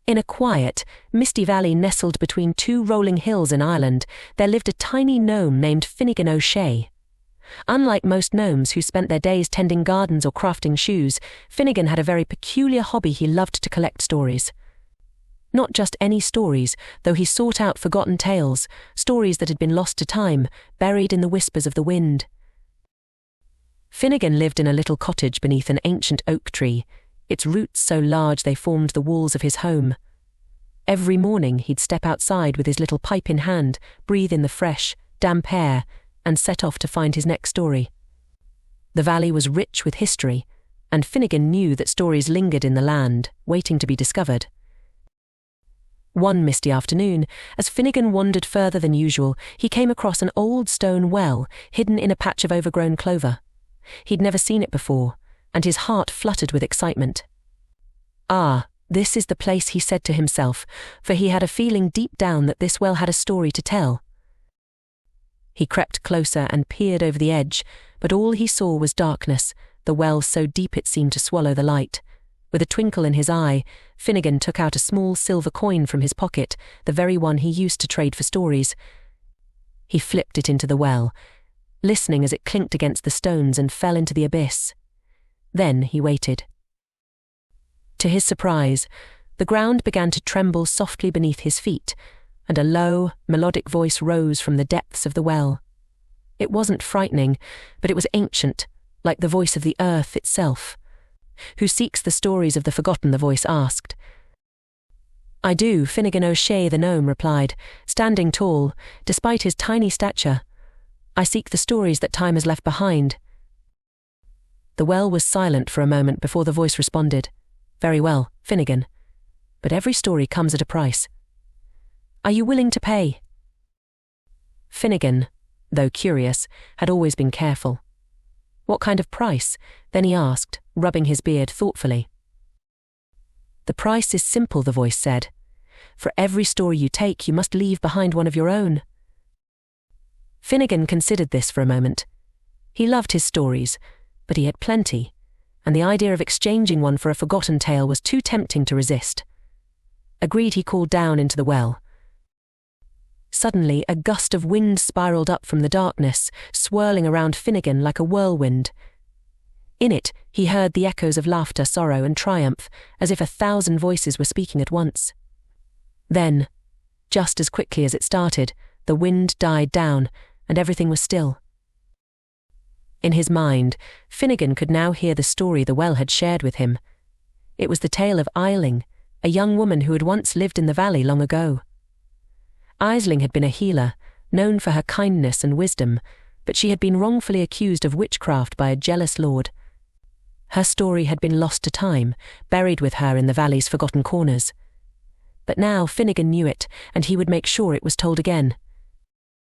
In a quiet, misty valley nestled between two rolling hills in Ireland, there lived a tiny gnome named Finnigan O'Shea. Unlike most gnomes who spent their days tending gardens or crafting shoes, Finnigan had a very peculiar hobby. He loved to collect stories. Not just any stories, though he sought out forgotten tales, stories that had been lost to time, buried in the whispers of the wind. Finnigan lived in a little cottage beneath an ancient oak tree, its roots so large they formed the walls of his home. Every morning he'd step outside with his little pipe in hand, breathe in the fresh, damp air, and set off to find his next story. The valley was rich with history, and Finnigan knew that stories lingered in the land, waiting to be discovered. One misty afternoon, as Finnigan wandered further than usual, he came across an old stone well hidden in a patch of overgrown clover. He'd never seen it before, and his heart fluttered with excitement. "Ah, this is the place," he said to himself, for he had a feeling deep down that this well had a story to tell. He crept closer and peered over the edge, but all he saw was darkness, the well so deep it seemed to swallow the light. With a twinkle in his eye, Finnigan took out a small silver coin from his pocket, the very one he used to trade for stories. He flipped it into the well, listening as it clinked against the stones and fell into the abyss. Then he waited. To his surprise, the ground began to tremble softly beneath his feet, and a low, melodic voice rose from the depths of the well. It wasn't frightening, but it was ancient, like the voice of the earth itself. "Who seeks the stories of the forgotten?" the voice asked. "I do," Finnigan O'Shea the gnome replied, standing tall, despite his tiny stature. "I seek the stories that time has left behind." The well was silent for a moment before the voice responded. "Very well, Finnigan, but every story comes at a price. Are you willing to pay?" Finnigan, though curious, had always been careful. "What kind of price?" Then he asked, rubbing his beard thoughtfully. "The price is simple," the voice said. "For every story you take, you must leave behind one of your own." Finnigan considered this for a moment. He loved his stories, but he had plenty, and the idea of exchanging one for a forgotten tale was too tempting to resist. Agreed, he called down into the well. Suddenly, a gust of wind spiraled up from the darkness, swirling around Finnigan like a whirlwind. In it, he heard the echoes of laughter, sorrow, and triumph, as if 1,000 voices were speaking at once. Then, just as quickly as it started, the wind died down, and everything was still. In his mind, Finnigan could now hear the story the well had shared with him. It was the tale of Eiling, a young woman who had once lived in the valley long ago. Aisling had been a healer, known for her kindness and wisdom, but she had been wrongfully accused of witchcraft by a jealous lord. Her story had been lost to time, buried with her in the valley's forgotten corners. But now Finnigan knew it, and he would make sure it was told again.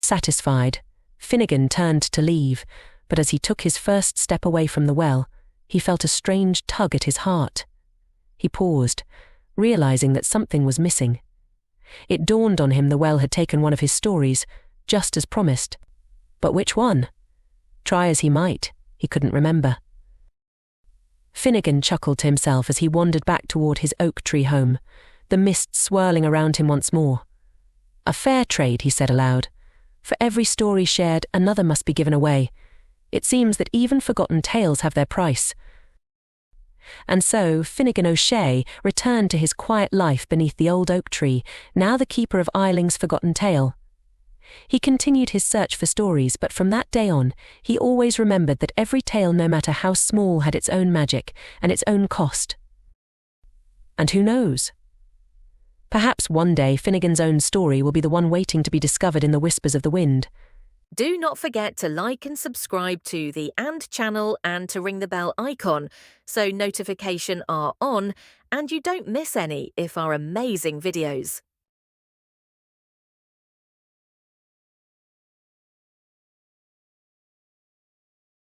Satisfied, Finnigan turned to leave, but as he took his first step away from the well, he felt a strange tug at his heart. He paused, realizing that something was missing. It dawned on him the well had taken one of his stories, just as promised. But which one? Try as he might, he couldn't remember. Finnigan chuckled to himself as he wandered back toward his oak tree home, the mist swirling around him once more. "A fair trade," he said aloud. "For every story shared, another must be given away. It seems that even forgotten tales have their price." And so Finnigan O'Shea returned to his quiet life beneath the old oak tree, now the keeper of Eiling's forgotten tale. He continued his search for stories, but from that day on, he always remembered that every tale, no matter how small, had its own magic and its own cost. And who knows? Perhaps one day Finnigan's own story will be the one waiting to be discovered in the whispers of the wind. Do not forget to like and subscribe to the And channel and to ring the bell icon so notifications are on and you don't miss any of our amazing videos.